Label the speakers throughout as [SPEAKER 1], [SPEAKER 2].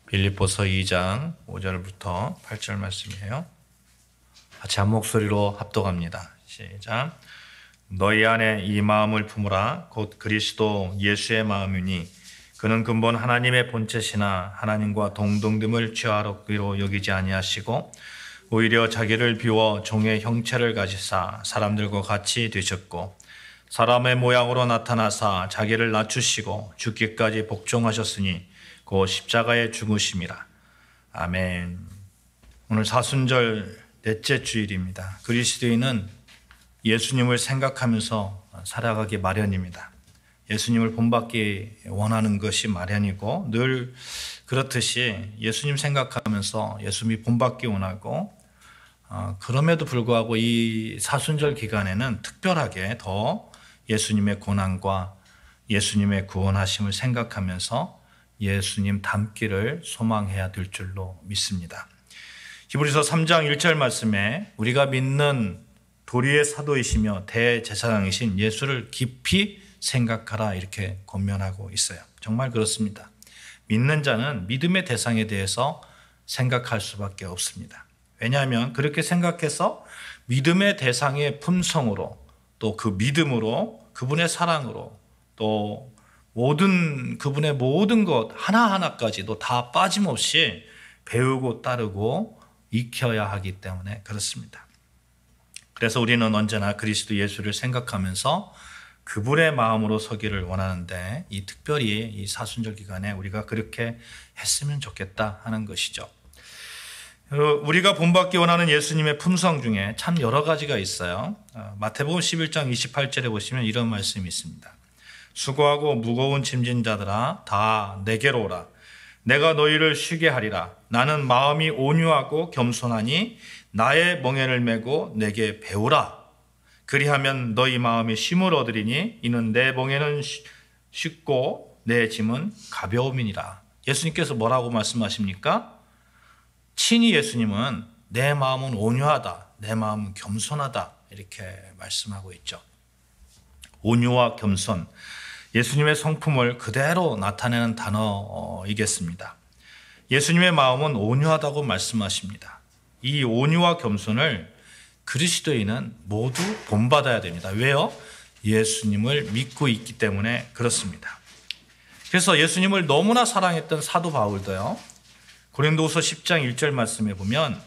[SPEAKER 1] 빌립보서 2장 5절부터 8절 말씀이에요. 같이 한 목소리로 합독합니다. 시작. 너희 안에 이 마음을 품으라. 곧 그리스도 예수의 마음이니 그는 근본 하나님의 본체시나 하나님과 동등됨을 취하기로 여기지 아니하시고 오히려 자기를 비워 종의 형체를 가지사 사람들과 같이 되셨고 사람의 모양으로 나타나사 자기를 낮추시고 죽기까지 복종하셨으니 그 십자가에 죽으심이라. 아멘. 오늘 사순절 넷째 주일입니다. 그리스도인은 예수님을 생각하면서 살아가기 마련입니다. 예수님을 본받기 원하는 것이 마련이고 늘 그렇듯이 예수님 생각하면서 예수님이 본받기 원하고 그럼에도 불구하고 이 사순절 기간에는 특별하게 더 예수님의 고난과 예수님의 구원하심을 생각하면서 예수님 닮기를 소망해야 될 줄로 믿습니다. 히브리서 3장 1절 말씀에 우리가 믿는 도리의 사도이시며 대제사장이신 예수를 깊이 생각하라 이렇게 권면하고 있어요. 정말 그렇습니다. 믿는 자는 믿음의 대상에 대해서 생각할 수밖에 없습니다. 왜냐하면 그렇게 생각해서 믿음의 대상의 품성으로 또 그 믿음으로 그분의 사랑으로 또 그분의 모든 것 하나하나까지도 다 빠짐없이 배우고 따르고 익혀야 하기 때문에 그렇습니다. 그래서 우리는 언제나 그리스도 예수를 생각하면서 그분의 마음으로 서기를 원하는데 특별히 이 사순절 기간에 우리가 그렇게 했으면 좋겠다 하는 것이죠. 우리가 본받기 원하는 예수님의 품성 중에 참 여러 가지가 있어요. 마태복음 11장 28절에 보시면 이런 말씀이 있습니다. 수고하고 무거운 짐진 자들아 다 내게로 오라. 내가 너희를 쉬게 하리라. 나는 마음이 온유하고 겸손하니 나의 멍에를 메고 내게 배우라. 그리하면 너희 마음이 쉼을 얻으리니 이는 내 멍에는 쉽고 내 짐은 가벼움이니라. 예수님께서 뭐라고 말씀하십니까? 친히 예수님은 내 마음은 온유하다. 내 마음은 겸손하다. 이렇게 말씀하고 있죠. 온유와 겸손. 예수님의 성품을 그대로 나타내는 단어이겠습니다. 예수님의 마음은 온유하다고 말씀하십니다. 이 온유와 겸손을 그리스도인은 모두 본받아야 됩니다. 왜요? 예수님을 믿고 있기 때문에 그렇습니다. 그래서 예수님을 너무나 사랑했던 사도 바울도요. 고린도후서 10장 1절 말씀에 보면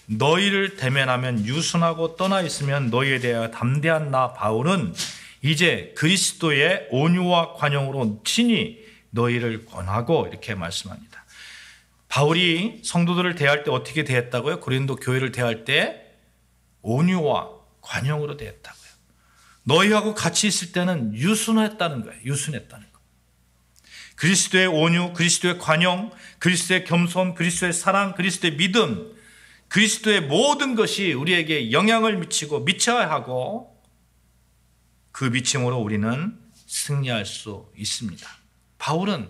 [SPEAKER 1] 너희를 대면하면 유순하고 떠나 있으면 너희에 대하여 담대한 나 바울은 이제 그리스도의 온유와 관용으로 친히 너희를 권하고 이렇게 말씀합니다. 바울이 성도들을 대할 때 어떻게 대했다고요? 고린도 교회를 대할 때 온유와 관용으로 대했다고요. 너희하고 같이 있을 때는 유순했다는 거예요. 유순했다는 거. 그리스도의 온유, 그리스도의 관용, 그리스도의 겸손, 그리스도의 사랑, 그리스도의 믿음, 그리스도의 모든 것이 우리에게 영향을 미치고 미쳐야 하고 그 미침으로 우리는 승리할 수 있습니다. 바울은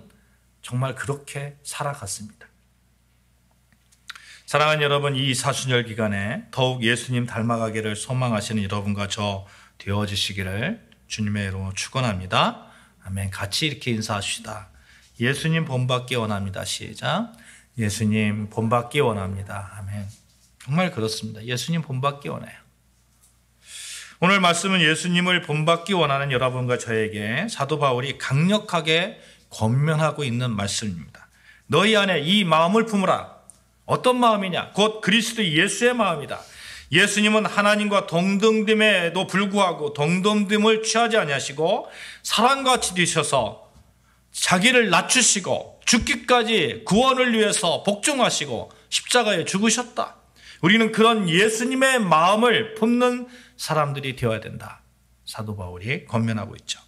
[SPEAKER 1] 정말 그렇게 살아갔습니다. 사랑하는 여러분, 이 사순절 기간에 더욱 예수님 닮아가기를 소망하시는 여러분과 저 되어주시기를 주님의 이름으로 축원합니다. 아멘. 같이 이렇게 인사합시다. 예수님 본받기 원합니다. 시작. 예수님 본받기 원합니다. 아멘. 정말 그렇습니다. 예수님 본받기 원해요. 오늘 말씀은 예수님을 본받기 원하는 여러분과 저에게 사도 바울이 강력하게 권면하고 있는 말씀입니다. 너희 안에 이 마음을 품으라. 어떤 마음이냐? 곧 그리스도 예수의 마음이다. 예수님은 하나님과 동등됨에도 불구하고 동등됨을 취하지 아니하시고 사람같이 되셔서 자기를 낮추시고 죽기까지 구원을 위해서 복종하시고 십자가에 죽으셨다. 우리는 그런 예수님의 마음을 품는 사람들이 되어야 된다. 사도 바울이 권면하고 있죠.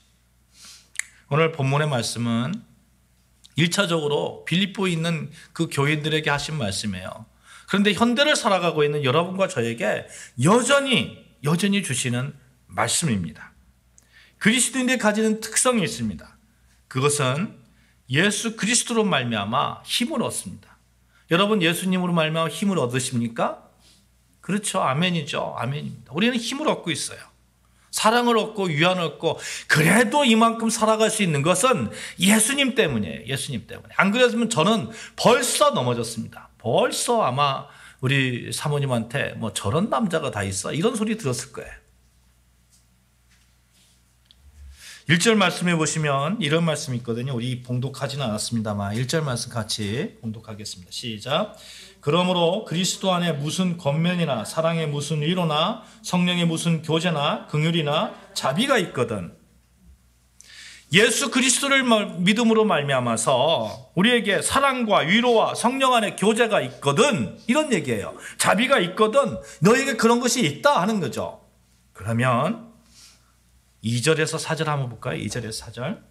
[SPEAKER 1] 오늘 본문의 말씀은 1차적으로 빌립보에 있는 그 교인들에게 하신 말씀이에요. 그런데 현대를 살아가고 있는 여러분과 저에게 여전히 주시는 말씀입니다. 그리스도인들이 가지는 특성이 있습니다. 그것은 예수 그리스도로 말미암아 힘을 얻습니다. 여러분 예수님으로 말미암아 힘을 얻으십니까? 그렇죠. 아멘이죠. 아멘입니다. 우리는 힘을 얻고 있어요. 사랑을 얻고 위안을 얻고 그래도 이만큼 살아갈 수 있는 것은 예수님 때문이에요. 예수님 때문에. 안 그랬으면 저는 벌써 넘어졌습니다. 벌써 아마 우리 사모님한테 뭐 저런 남자가 다 있어? 이런 소리 들었을 거예요. 1절 말씀해 보시면 이런 말씀이 있거든요. 우리 봉독하지는 않았습니다만 1절 말씀 같이 봉독하겠습니다. 시작. 그러므로 그리스도 안에 무슨 권면이나 사랑의 무슨 위로나 성령의 무슨 교제나 긍휼이나 자비가 있거든. 예수 그리스도를 믿음으로 말미암아서 우리에게 사랑과 위로와 성령 안에 교제가 있거든. 이런 얘기예요. 자비가 있거든. 너에게 그런 것이 있다 하는 거죠. 그러면 2절에서 4절 한번 볼까요? 2절에서 4절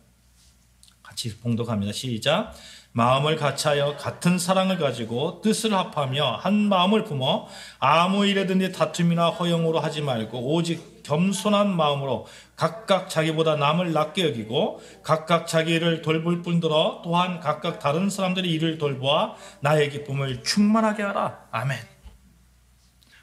[SPEAKER 1] 같이 봉독합니다. 시작. 마음을 같이하여 같은 사랑을 가지고 뜻을 합하며 한 마음을 품어 아무 일에든지 다툼이나 허용으로 하지 말고 오직 겸손한 마음으로 각각 자기보다 남을 낮게 여기고 각각 자기 일을 돌볼 뿐더러 또한 각각 다른 사람들의 일을 돌보아 나의 기쁨을 충만하게 하라. 아멘.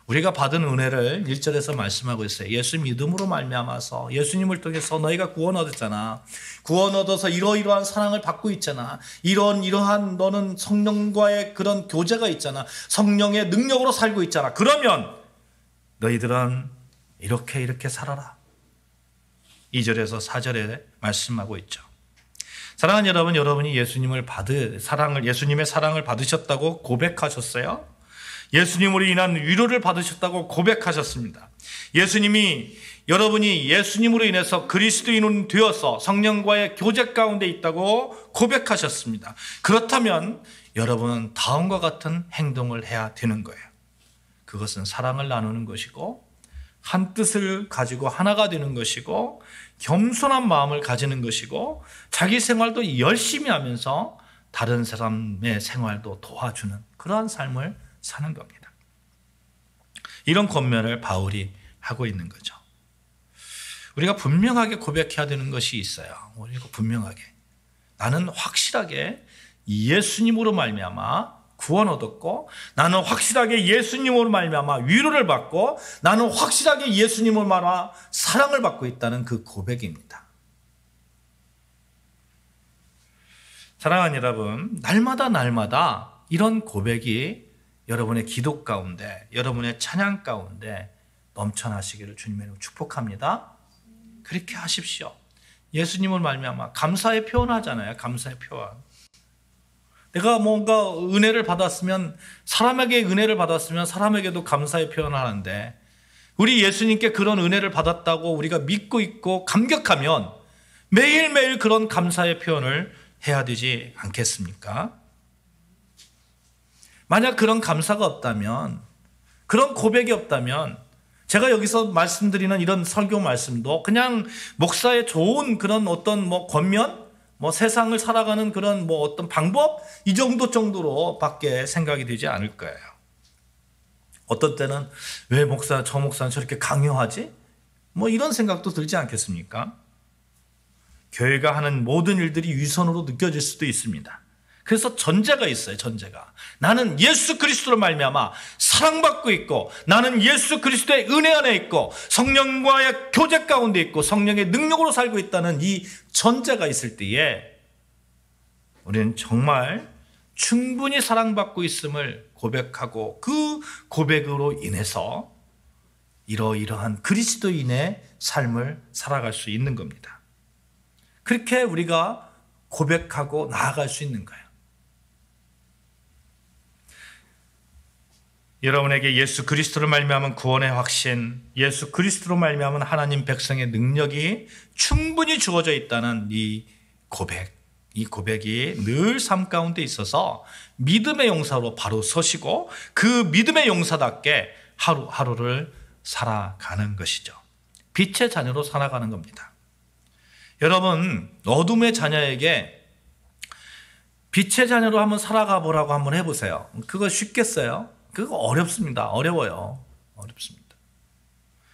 [SPEAKER 1] 우리가 받은 은혜를 1절에서 말씀하고 있어요. 예수 믿음으로 말미암아서 예수님을 통해서 너희가 구원 얻었잖아. 구원 얻어서 이러이러한 사랑을 받고 있잖아. 이러한 너는 성령과의 그런 교제가 있잖아. 성령의 능력으로 살고 있잖아. 그러면 너희들은 이렇게 살아라. 2절에서 4절에 말씀하고 있죠. 사랑하는 여러분, 여러분이 예수님의 사랑을 받으셨다고 고백하셨어요? 예수님으로 인한 위로를 받으셨다고 고백하셨습니다. 여러분이 예수님으로 인해서 그리스도인은 되어서 성령과의 교제 가운데 있다고 고백하셨습니다. 그렇다면 여러분은 다음과 같은 행동을 해야 되는 거예요. 그것은 사랑을 나누는 것이고 한 뜻을 가지고 하나가 되는 것이고 겸손한 마음을 가지는 것이고 자기 생활도 열심히 하면서 다른 사람의 생활도 도와주는 그러한 삶을 사는 겁니다. 이런 권면을 바울이 하고 있는 거죠. 우리가 분명하게 고백해야 되는 것이 있어요. 우리가 분명하게 나는 확실하게 예수님으로 말미암아 구원 얻었고 나는 확실하게 예수님으로 말미암아 위로를 받고 나는 확실하게 예수님으로 말미암아 사랑을 받고 있다는 그 고백입니다. 사랑하는 여러분, 날마다 이런 고백이 여러분의 기도 가운데, 여러분의 찬양 가운데 넘쳐나시기를 주님의 이름으로 축복합니다. 그렇게 하십시오. 예수님을 말미암아 감사의 표현하잖아요. 감사의 표현. 내가 뭔가 은혜를 받았으면 사람에게 은혜를 받았으면 사람에게도 감사의 표현을 하는데 우리 예수님께 그런 은혜를 받았다고 우리가 믿고 있고 감격하면 매일매일 그런 감사의 표현을 해야 되지 않겠습니까? 만약 그런 감사가 없다면, 그런 고백이 없다면 제가 여기서 말씀드리는 이런 설교 말씀도 그냥 목사의 좋은 그런 어떤 권면, 세상을 살아가는 그런 어떤 방법 이 정도로 밖에 생각이 되지 않을 거예요. 어떤 때는 왜 저 목사는 저렇게 강요하지? 이런 생각도 들지 않겠습니까? 교회가 하는 모든 일들이 위선으로 느껴질 수도 있습니다. 그래서 전제가 있어요. 전제가. 나는 예수 그리스도로 말미암아 사랑받고 있고 나는 예수 그리스도의 은혜 안에 있고 성령과의 교제 가운데 있고 성령의 능력으로 살고 있다는 이 전제가 있을 때에 우리는 정말 충분히 사랑받고 있음을 고백하고 그 고백으로 인해서 이러이러한 그리스도인의 삶을 살아갈 수 있는 겁니다. 그렇게 우리가 고백하고 나아갈 수 있는 거예요. 여러분에게 예수 그리스도로 말미암은 구원의 확신, 예수 그리스도로 말미암은 하나님 백성의 능력이 충분히 주어져 있다는 이 고백이 늘 삶 가운데 있어서 믿음의 용사로 바로 서시고 그 믿음의 용사답게 하루하루를 살아가는 것이죠. 빛의 자녀로 살아가는 겁니다. 여러분, 어둠의 자녀에게 빛의 자녀로 한번 살아가 보라고 한번 해보세요. 그거 쉽겠어요? 그거 어렵습니다. 어렵습니다.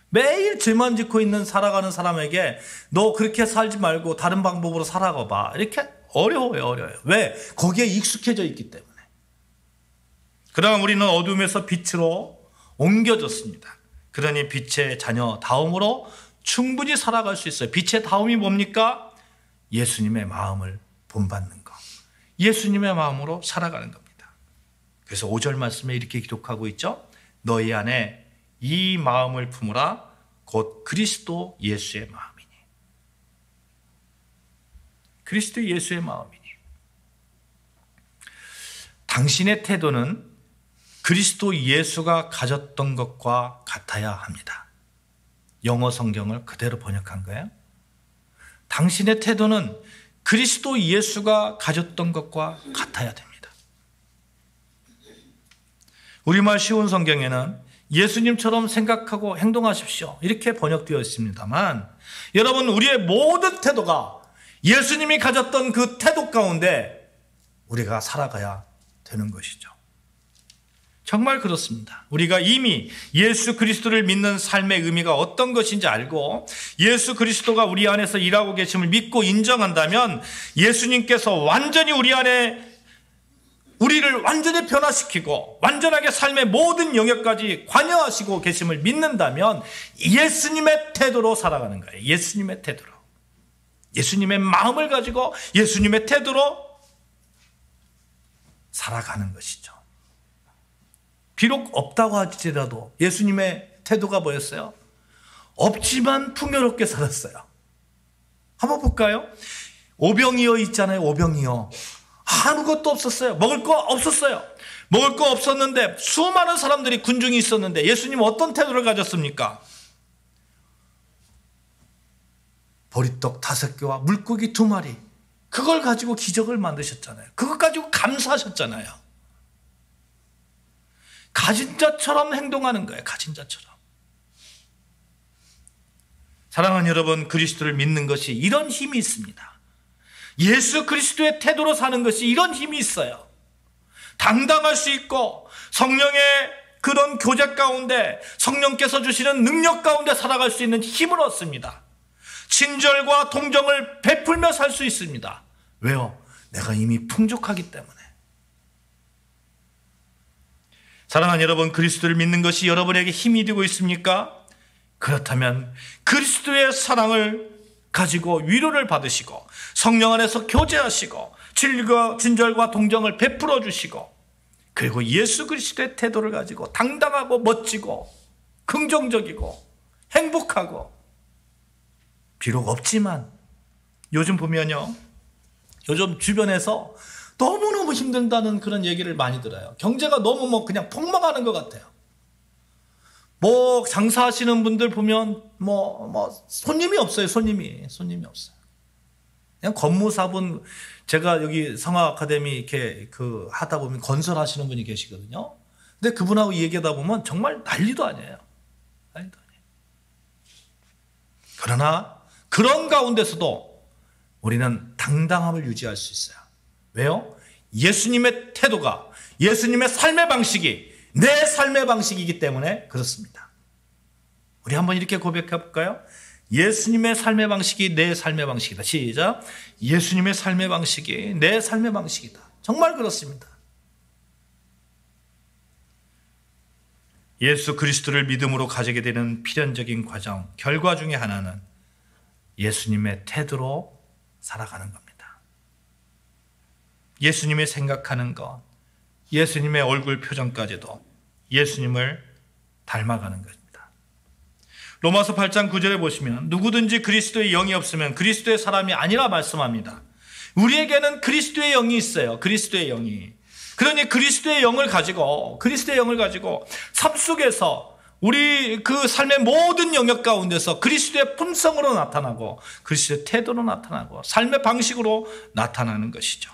[SPEAKER 1] 매일 죄만 짓고 살아가는 사람에게 너 그렇게 살지 말고 다른 방법으로 살아가 봐. 이렇게 어려워요. 왜? 거기에 익숙해져 있기 때문에. 그러나 우리는 어둠에서 빛으로 옮겨졌습니다. 그러니 빛의 자녀 다음으로 충분히 살아갈 수 있어요. 빛의 다음이 뭡니까? 예수님의 마음을 본받는 것. 예수님의 마음으로 살아가는 겁니다. 그래서 5절 말씀에 이렇게 기록하고 있죠. 너희 안에 이 마음을 품으라. 곧 그리스도 예수의 마음이니. 그리스도 예수의 마음이니. 당신의 태도는 그리스도 예수가 가졌던 것과 같아야 합니다. 영어 성경을 그대로 번역한 거예요. 당신의 태도는 그리스도 예수가 가졌던 것과 같아야 됩니다. 우리말 쉬운 성경에는 예수님처럼 생각하고 행동하십시오, 이렇게 번역되어 있습니다만, 여러분, 우리의 모든 태도가 예수님이 가졌던 그 태도 가운데 우리가 살아가야 되는 것이죠. 정말 그렇습니다. 우리가 이미 예수 그리스도를 믿는 삶의 의미가 어떤 것인지 알고 예수 그리스도가 우리 안에서 일하고 계심을 믿고 인정한다면, 예수님께서 완전히 우리 안에 우리를 완전히 변화시키고 완전하게 삶의 모든 영역까지 관여하시고 계심을 믿는다면 예수님의 태도로 살아가는 거예요. 예수님의 태도로. 예수님의 마음을 가지고 예수님의 태도로 살아가는 것이죠. 비록 없다고 할지라도 예수님의 태도가 뭐였어요? 없지만 풍요롭게 살았어요. 한번 볼까요? 오병이어 있잖아요. 오병이어. 아무것도 없었어요. 먹을 거 없었어요. 먹을 거 없었는데 수많은 사람들이 군중이 있었는데 예수님 어떤 태도를 가졌습니까? 보리떡 5개와 물고기 2마리, 그걸 가지고 기적을 만드셨잖아요. 그것 가지고 감사하셨잖아요. 가진 자처럼 행동하는 거예요. 가진 자처럼. 사랑하는 여러분, 그리스도를 믿는 것이 이런 힘이 있습니다. 예수 그리스도의 태도로 사는 것이 이런 힘이 있어요. 당당할 수 있고 성령의 그런 교제 가운데, 성령께서 주시는 능력 가운데 살아갈 수 있는 힘을 얻습니다. 친절과 동정을 베풀며 살 수 있습니다. 왜요? 내가 이미 풍족하기 때문에. 사랑하는 여러분, 그리스도를 믿는 것이 여러분에게 힘이 되고 있습니까? 그렇다면 그리스도의 사랑을 가지고 위로를 받으시고 성령 안에서 교제하시고 친절과 동정을 베풀어 주시고, 그리고 예수 그리스도의 태도를 가지고 당당하고 멋지고 긍정적이고 행복하고, 비록 없지만 요즘 보면요, 요즘 주변에서 너무너무 힘들다는 그런 얘기를 많이 들어요. 경제가 너무 그냥 폭망하는 것 같아요. 장사하시는 분들 보면 손님이 없어요. 손님이 없어요. 그냥 건무사분, 제가 여기 성화 아카데미 이렇게 하다 보면 건설하시는 분이 계시거든요. 근데 그분하고 얘기하다 보면 정말 난리도 아니에요. 난리도 아니에요. 그러나 그런 가운데서도 우리는 당당함을 유지할 수 있어요. 왜요? 예수님의 태도가, 예수님의 삶의 방식이 내 삶의 방식이기 때문에 그렇습니다. 우리 한번 이렇게 고백해 볼까요? 예수님의 삶의 방식이 내 삶의 방식이다. 시작. 예수님의 삶의 방식이 내 삶의 방식이다. 정말 그렇습니다. 예수 그리스도를 믿음으로 가지게 되는 필연적인 과정, 결과 중에 하나는 예수님의 태도로 살아가는 겁니다. 예수님이 생각하는 것, 예수님의 얼굴 표정까지도 예수님을 닮아가는 것입니다. 로마서 8장 9절에 보시면 누구든지 그리스도의 영이 없으면 그리스도의 사람이 아니라 말씀합니다. 우리에게는 그리스도의 영이 있어요. 그리스도의 영이. 그러니 그리스도의 영을 가지고 삶 속에서 우리 그 삶의 모든 영역 가운데서 그리스도의 품성으로 나타나고 그리스도의 태도로 나타나고 삶의 방식으로 나타나는 것이죠.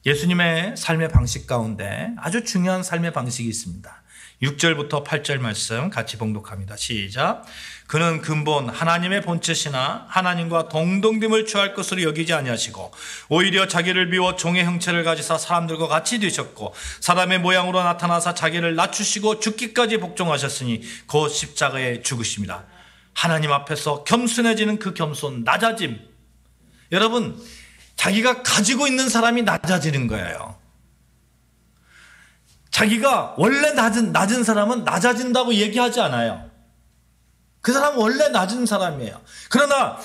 [SPEAKER 1] 예수님의 삶의 방식 가운데 아주 중요한 삶의 방식이 있습니다. 6절부터 8절 말씀 같이 봉독합니다. 시작. 그는 근본 하나님의 본체시나 하나님과 동등됨을 취할 것으로 여기지 아니하시고 오히려 자기를 비워 종의 형체를 가지사 사람들과 같이 되셨고 사람의 모양으로 나타나사 자기를 낮추시고 죽기까지 복종하셨으니 곧 십자가에 죽으심이라. 하나님 앞에서 겸손해지는 그 겸손, 낮아짐. 여러분, 자기가 가지고 있는 사람이 낮아지는 거예요. 자기가 원래 낮은 사람은 낮아진다고 얘기하지 않아요. 그 사람은 원래 낮은 사람이에요. 그러나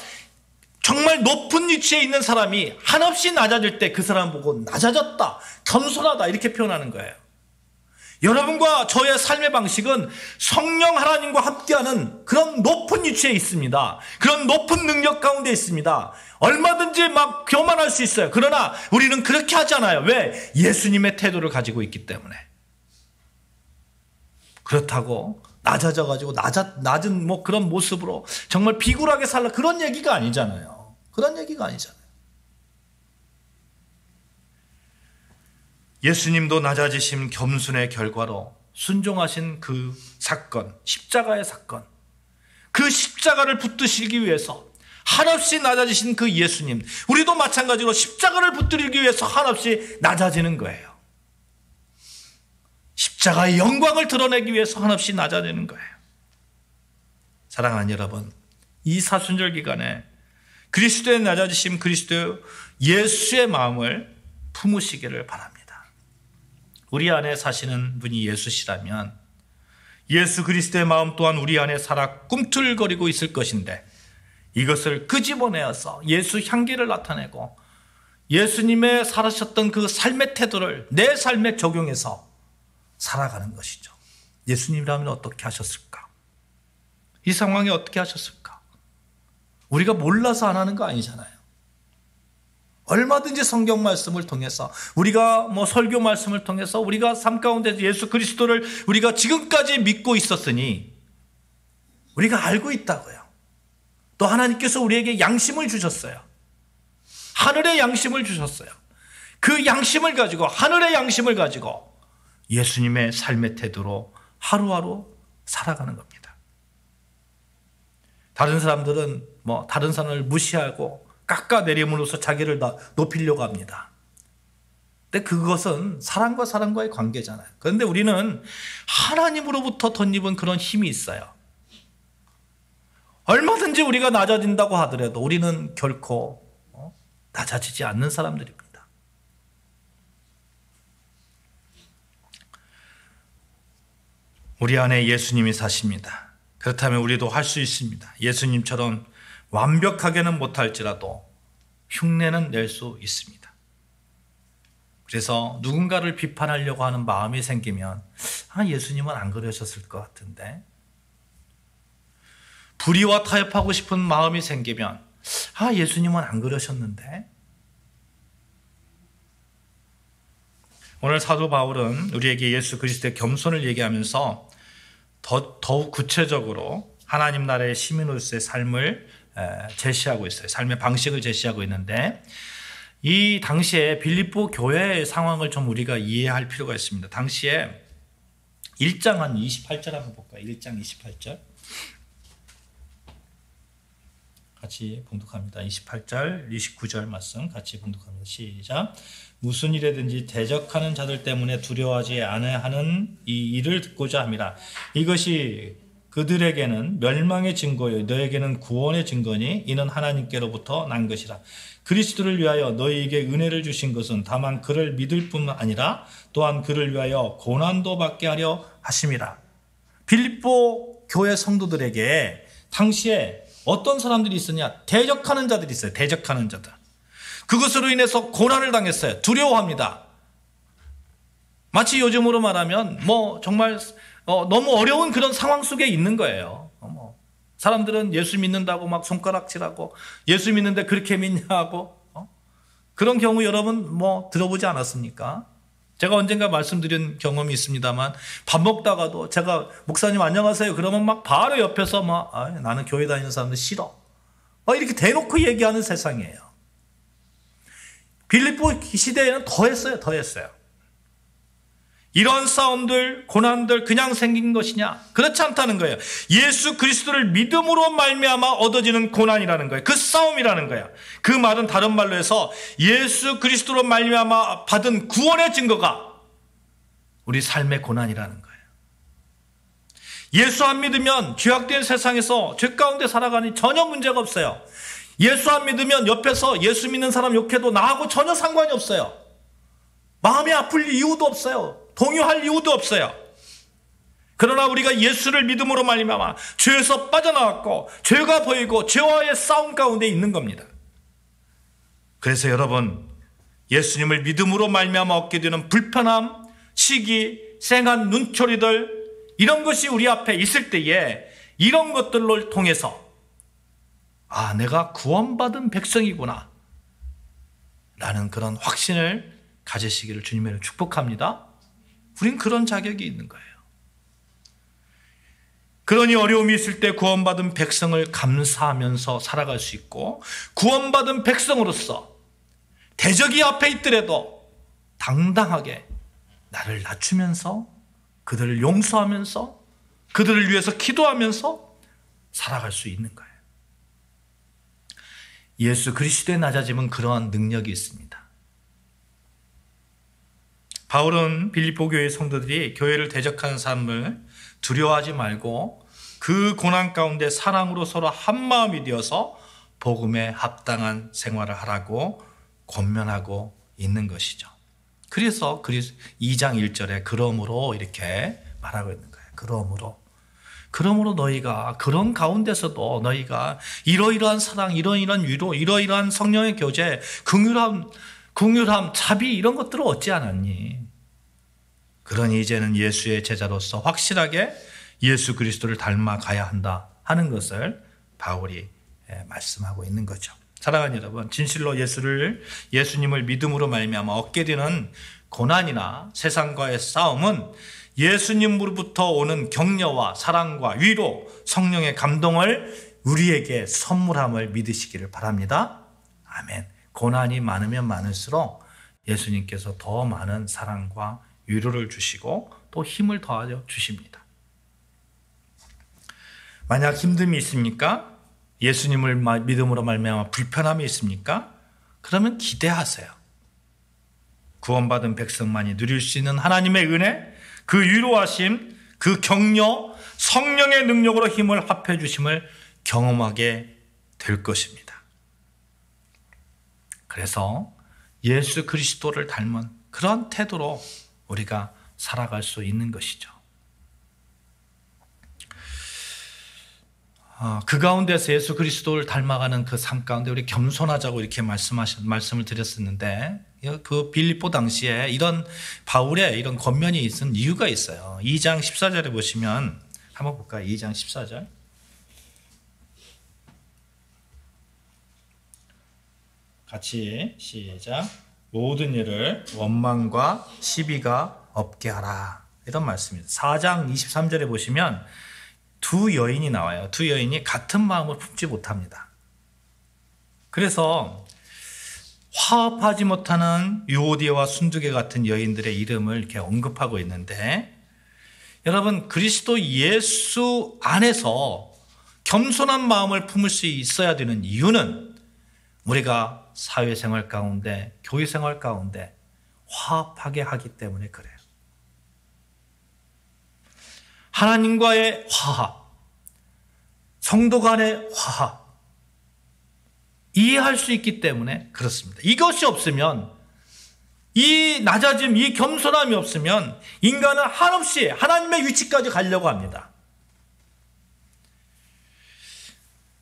[SPEAKER 1] 정말 높은 위치에 있는 사람이 한없이 낮아질 때 그 사람 보고 낮아졌다, 겸손하다 이렇게 표현하는 거예요. 여러분과 저의 삶의 방식은 성령 하나님과 함께하는 그런 높은 위치에 있습니다. 그런 높은 능력 가운데 있습니다. 얼마든지 막 교만할 수 있어요. 그러나 우리는 그렇게 하지 않아요. 왜? 예수님의 태도를 가지고 있기 때문에. 그렇다고 낮아져가지고 낮은 뭐 그런 모습으로 정말 비굴하게 살라 그런 얘기가 아니잖아요. 그런 얘기가 아니잖아요. 예수님도 낮아지신 겸손의 결과로 순종하신 그 사건, 십자가의 사건, 그 십자가를 붙드시기 위해서 한없이 낮아지신 그 예수님, 우리도 마찬가지로 십자가를 붙들기 위해서 한없이 낮아지는 거예요. 십자가의 영광을 드러내기 위해서 한없이 낮아지는 거예요. 사랑하는 여러분, 이 사순절 기간에 그리스도의 낮아지심, 그리스도 예수의 마음을 품으시기를 바랍니다. 우리 안에 사시는 분이 예수시라면 예수 그리스도의 마음 또한 우리 안에 살아 꿈틀거리고 있을 것인데, 이것을 끄집어내어서 예수 향기를 나타내고 예수님의 살아셨던 그 삶의 태도를 내 삶에 적용해서 살아가는 것이죠. 예수님이라면 어떻게 하셨을까? 이 상황에 어떻게 하셨을까? 우리가 몰라서 안 하는 거 아니잖아요. 얼마든지 성경 말씀을 통해서, 우리가 뭐 설교 말씀을 통해서 우리가 삶 가운데 예수 그리스도를 우리가 지금까지 믿고 있었으니 우리가 알고 있다고요. 또 하나님께서 우리에게 양심을 주셨어요. 하늘의 양심을 주셨어요. 그 양심을 가지고, 하늘의 양심을 가지고 예수님의 삶의 태도로 하루하루 살아가는 겁니다. 다른 사람들은 뭐 다른 사람을 무시하고 깎아내림으로써 자기를 높이려고 합니다. 근데 그것은 사람과 사람과의 관계잖아요. 그런데 우리는 하나님으로부터 덧입은 그런 힘이 있어요. 얼마든지 우리가 낮아진다고 하더라도 우리는 결코 낮아지지 않는 사람들입니다. 우리 안에 예수님이 사십니다. 그렇다면 우리도 할 수 있습니다. 예수님처럼 완벽하게는 못할지라도 흉내는 낼 수 있습니다. 그래서 누군가를 비판하려고 하는 마음이 생기면 예수님은 안 그러셨을 것 같은데, 불의와 타협하고 싶은 마음이 생기면 예수님은 안 그러셨는데. 오늘 사도 바울은 우리에게 예수 그리스도의 겸손을 얘기하면서 더욱 구체적으로 하나님 나라의 시민으로서의 삶을 제시하고 있어요. 삶의 방식을 제시하고 있는데, 이 당시에 빌립보 교회의 상황을 좀 우리가 이해할 필요가 있습니다. 당시에 1장 한 28절 한번 볼까요? 1장 28절 같이 봉독합니다. 28절, 29절 말씀 같이 봉독합니다. 시작. 무슨 일에든지 대적하는 자들 때문에 두려워하지 아니하는 이 일을 듣고자 함이라. 이것이 그들에게는 멸망의 증거요 너에게는 구원의 증거니 이는 하나님께로부터 난 것이라. 그리스도를 위하여 너희에게 은혜를 주신 것은 다만 그를 믿을 뿐만 아니라 또한 그를 위하여 고난도 받게 하려 하심이라. 빌립보 교회 성도들에게 당시에 어떤 사람들이 있었냐? 대적하는 자들이 있어요. 대적하는 자들. 그것으로 인해서 고난을 당했어요. 두려워합니다. 마치 요즘으로 말하면 뭐 정말 너무 어려운 그런 상황 속에 있는 거예요. 사람들은 예수 믿는다고 막 손가락질하고 예수 믿는데 그렇게 믿냐 하고 그런 경우 여러분 뭐 들어보지 않았습니까? 제가 언젠가 말씀드린 경험이 있습니다만, 밥 먹다가도 제가 목사님 안녕하세요 그러면 막 바로 옆에서 나는 교회 다니는 사람들 싫어 이렇게 대놓고 얘기하는 세상이에요. 빌립보 시대에는 더했어요. 이런 싸움들, 고난들 그냥 생긴 것이냐? 그렇지 않다는 거예요. 예수 그리스도를 믿음으로 말미암아 얻어지는 고난이라는 거예요. 그 싸움이라는 거예요. 그 말은 다른 말로 해서 예수 그리스도로 말미암아 받은 구원의 증거가 우리 삶의 고난이라는 거예요. 예수 안 믿으면 죄악된 세상에서 죄 가운데 살아가니 전혀 문제가 없어요. 예수 안 믿으면 옆에서 예수 믿는 사람 욕해도 나하고 전혀 상관이 없어요. 마음이 아플 이유도 없어요. 동요할 이유도 없어요. 그러나 우리가 예수를 믿음으로 말미암아 죄에서 빠져나왔고 죄가 보이고 죄와의 싸움 가운데 있는 겁니다. 그래서 여러분, 예수님을 믿음으로 말미암아 얻게 되는 불편함, 시기, 생한 눈초리들, 이런 것이 우리 앞에 있을 때에 이런 것들을 통해서 내가 구원받은 백성이구나 라는 그런 확신을 가지시기를 주님으로 축복합니다. 우린 그런 자격이 있는 거예요. 그러니 어려움이 있을 때 구원받은 백성을 감사하면서 살아갈 수 있고, 구원받은 백성으로서 대적이 앞에 있더라도 당당하게 나를 낮추면서 그들을 용서하면서 그들을 위해서 기도하면서 살아갈 수 있는 거예요. 예수 그리스도의 낮아짐은 그러한 능력이 있습니다. 바울은 빌립보 교회 성도들이 교회를 대적하는 삶을 두려워하지 말고 그 고난 가운데 사랑으로 서로 한마음이 되어서 복음에 합당한 생활을 하라고 권면하고 있는 것이죠. 그래서 2장 1절에 그러므로 이렇게 말하고 있는 거예요. 그러므로 너희가 그런 가운데서도 너희가 이러이러한 사랑, 이러이러한 위로, 이러이러한 성령의 교제, 긍휼함, 자비 이런 것들을 얻지 않았니? 그러니 이제는 예수의 제자로서 확실하게 예수 그리스도를 닮아가야 한다 하는 것을 바울이 말씀하고 있는 거죠. 사랑하는 여러분, 진실로 예수님을 믿음으로 말미암아 얻게 되는 고난이나 세상과의 싸움은 예수님으로부터 오는 격려와 사랑과 위로, 성령의 감동을 우리에게 선물함을 믿으시기를 바랍니다. 아멘. 고난이 많으면 많을수록 예수님께서 더 많은 사랑과 위로를 주시고 또 힘을 더하여 주십니다. 만약 힘듦이 있습니까? 예수님을 믿음으로 말미암아 불편함이 있습니까? 그러면 기대하세요. 구원받은 백성만이 누릴 수 있는 하나님의 은혜, 그 위로하심, 그 격려, 성령의 능력으로 힘을 합해 주심을 경험하게 될 것입니다. 그래서 예수 그리스도를 닮은 그런 태도로 우리가 살아갈 수 있는 것이죠. 그 가운데서 예수 그리스도를 닮아가는 그 삶 가운데 우리 겸손하자고 이렇게 말씀을 드렸었는데, 그 빌립보 당시에 이런 바울의 이런 권면이 있은 이유가 있어요. 2장 14절에 보시면 한번 볼까요? 2장 14절. 같이 시작. 모든 일을 원망과 시비가 없게 하라. 이런 말씀입니다. 4장 23절에 보시면 두 여인이 나와요. 두 여인이 같은 마음을 품지 못합니다. 그래서 화합하지 못하는 유오디아와 순두개 같은 여인들의 이름을 이렇게 언급하고 있는데, 여러분, 그리스도 예수 안에서 겸손한 마음을 품을 수 있어야 되는 이유는 우리가 사회생활 가운데, 교회생활 가운데 화합하게 하기 때문에 그래요. 하나님과의 화합, 성도 간의 화합, 이해할 수 있기 때문에 그렇습니다. 이것이 없으면, 이 낮아짐, 이 겸손함이 없으면 인간은 한없이 하나님의 위치까지 가려고 합니다.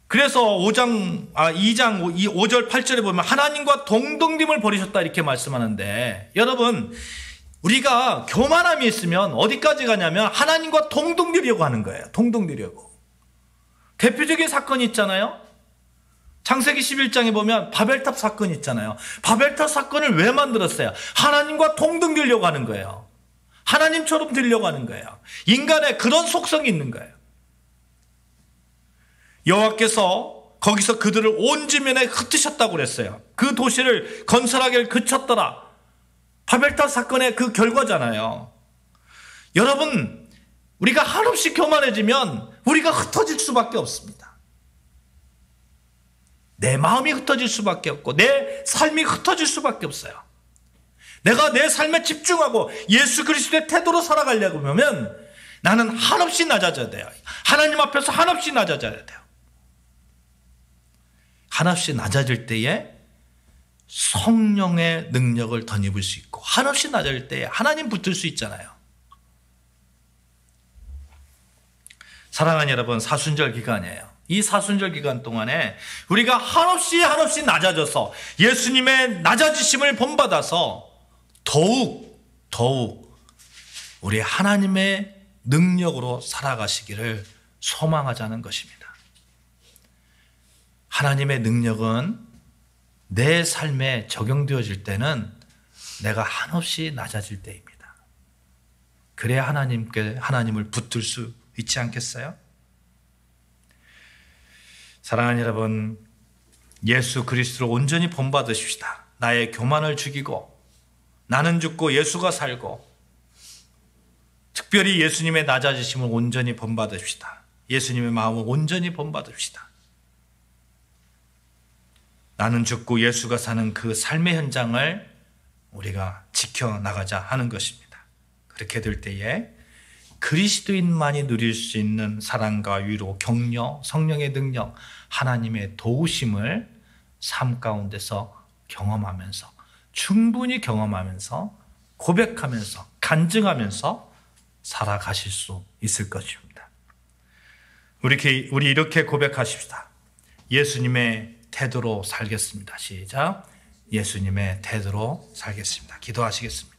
[SPEAKER 1] 그래서 2장 5절 8절에 보면 하나님과 동등됨을 버리셨다 이렇게 말씀하는데, 여러분, 우리가 교만함이 있으면 어디까지 가냐면 하나님과 동등되려고 하는 거예요. 동등되려고. 대표적인 사건이 있잖아요. 창세기 11장에 보면 바벨탑 사건이 있잖아요. 바벨탑 사건을 왜 만들었어요? 하나님과 동등되려고 하는 거예요. 하나님처럼 되려고 하는 거예요. 인간의 그런 속성이 있는 거예요. 여호와께서 거기서 그들을 온 지면에 흩으셨다고 그랬어요. 그 도시를 건설하기를 그쳤더라. 바벨탑 사건의 그 결과잖아요. 여러분, 우리가 한없이 교만해지면 우리가 흩어질 수밖에 없습니다. 내 마음이 흩어질 수밖에 없고 내 삶이 흩어질 수밖에 없어요. 내가 내 삶에 집중하고 예수 그리스도의 태도로 살아가려고 하면 나는 한없이 낮아져야 돼요. 하나님 앞에서 한없이 낮아져야 돼요. 한없이 낮아질 때에 성령의 능력을 덧입을 수 있고, 한없이 낮아질 때에 하나님 붙들 수 있잖아요. 사랑하는 여러분, 사순절 기간이에요. 이 사순절 기간 동안에 우리가 한없이 낮아져서 예수님의 낮아지심을 본받아서 더욱 우리 하나님의 능력으로 살아가시기를 소망하자는 것입니다. 하나님의 능력은 내 삶에 적용되어질 때는 내가 한없이 낮아질 때입니다. 그래야 하나님을 붙들 수 있지 않겠어요? 사랑하는 여러분, 예수 그리스도로 온전히 본받으십시다. 나의 교만을 죽이고 나는 죽고 예수가 살고, 특별히 예수님의 낮아지심을 온전히 본받으십시다. 예수님의 마음을 온전히 본받으십시다. 나는 죽고 예수가 사는 그 삶의 현장을 우리가 지켜나가자 하는 것입니다. 그렇게 될 때에 그리스도인만이 누릴 수 있는 사랑과 위로, 격려, 성령의 능력, 하나님의 도우심을 삶 가운데서 경험하면서, 충분히 경험하면서, 고백하면서, 간증하면서 살아가실 수 있을 것입니다. 우리 이렇게 고백하십시다. 예수님의 태도로 살겠습니다. 시작. 예수님의 태도로 살겠습니다. 기도하시겠습니다.